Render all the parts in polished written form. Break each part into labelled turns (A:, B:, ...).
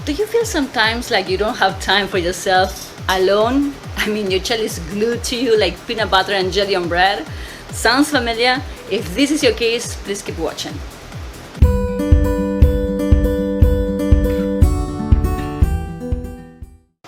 A: Do you feel sometimes like you don't have time for yourself alone? I mean, your child is glued to you like peanut butter and jelly on bread? Sounds familiar? If this is your case, please keep watching.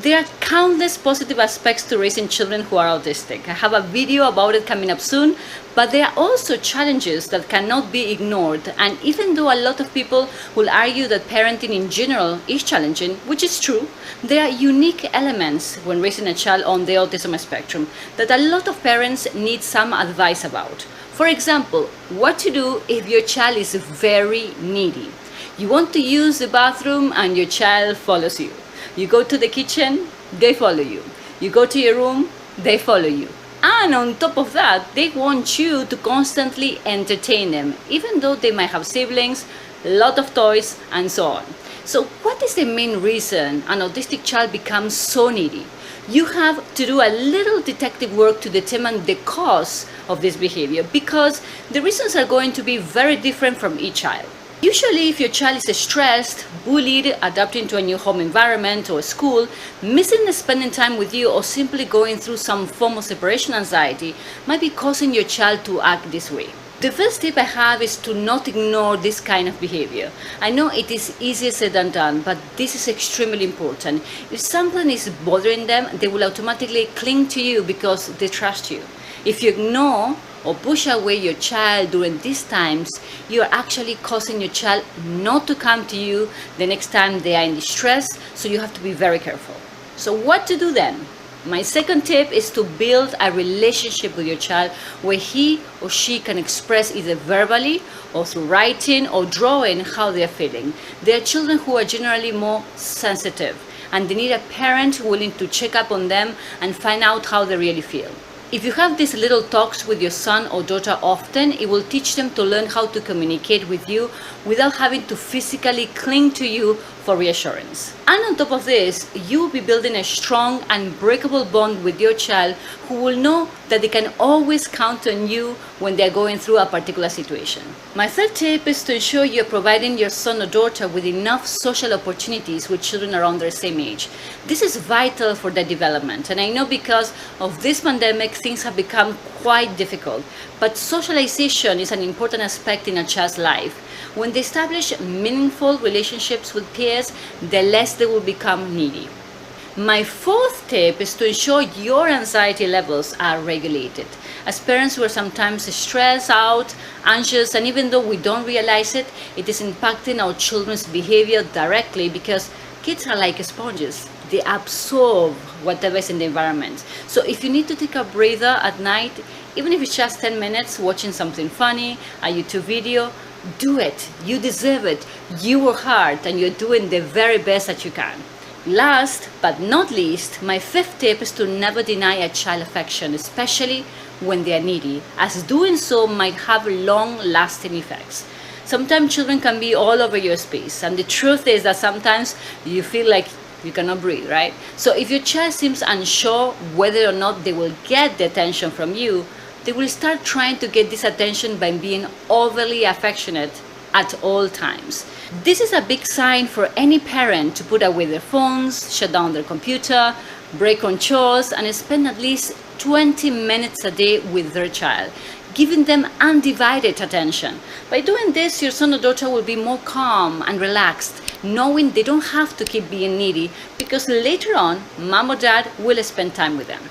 A: There are countless positive aspects to raising children who are autistic. I have a video about it coming up soon, but there are also challenges that cannot be ignored. And even though a lot of people will argue that parenting in general is challenging, which is true, there are unique elements when raising a child on the autism spectrum that a lot of parents need some advice about. For example, what to do if your child is very needy. You want to use the bathroom and your child follows you. You go to the kitchen, they follow you. You go to your room, they follow you. And on top of that, they want you to constantly entertain them, even though they might have siblings, a lot of toys, and so on. So what is the main reason an autistic child becomes so needy? You have to do a little detective work to determine the cause of this behavior, because the reasons are going to be very different from each child. Usually, if your child is stressed, bullied, adapting to a new home environment or school, missing spending time with you, or simply going through some form of separation anxiety might be causing your child to act this way. The first tip I have is to not ignore this kind of behavior. I know it is easier said than done, but this is extremely important. If something is bothering them, they will automatically cling to you because they trust you. If you ignore or push away your child during these times, you are actually causing your child not to come to you the next time they are in distress, so you have to be very careful. So what to do then? My second tip is to build a relationship with your child where he or she can express either verbally or through writing or drawing how they are feeling. There are children who are generally more sensitive and they need a parent willing to check up on them and find out how they really feel. If you have these little talks with your son or daughter often, it will teach them to learn how to communicate with you without having to physically cling to you for reassurance. And on top of this, you will be building a strong, unbreakable bond with your child who will know that they can always count on you when they are going through a particular situation. My third tip is to ensure you're providing your son or daughter with enough social opportunities with children around their same age. This is vital for their development, and I know because of this pandemic things have become quite difficult, but socialization is an important aspect in a child's life. When they establish meaningful relationships with peers, the less they will become needy. My fourth tip is to ensure your anxiety levels are regulated. As parents, we are sometimes stressed out, anxious, and even though we don't realize it, it is impacting our children's behavior directly because kids are like sponges. They absorb whatever is in the environment. So if you need to take a breather at night, even if it's just 10 minutes watching something funny, a YouTube video, do it. You deserve it. You work hard and you're doing the very best that you can. Last but not least, my fifth tip is to never deny a child affection, especially when they are needy, as doing so might have long-lasting effects. Sometimes children can be all over your space, and the truth is that sometimes you feel like you cannot breathe, right? So if your child seems unsure whether or not they will get the attention from you, they will start trying to get this attention by being overly affectionate at all times. This is a big sign for any parent to put away their phones, shut down their computer, break on chores, and spend at least 20 minutes a day with their child, giving them undivided attention. By doing this, your son or daughter will be more calm and relaxed, knowing they don't have to keep being needy because later on, mom or dad will spend time with them.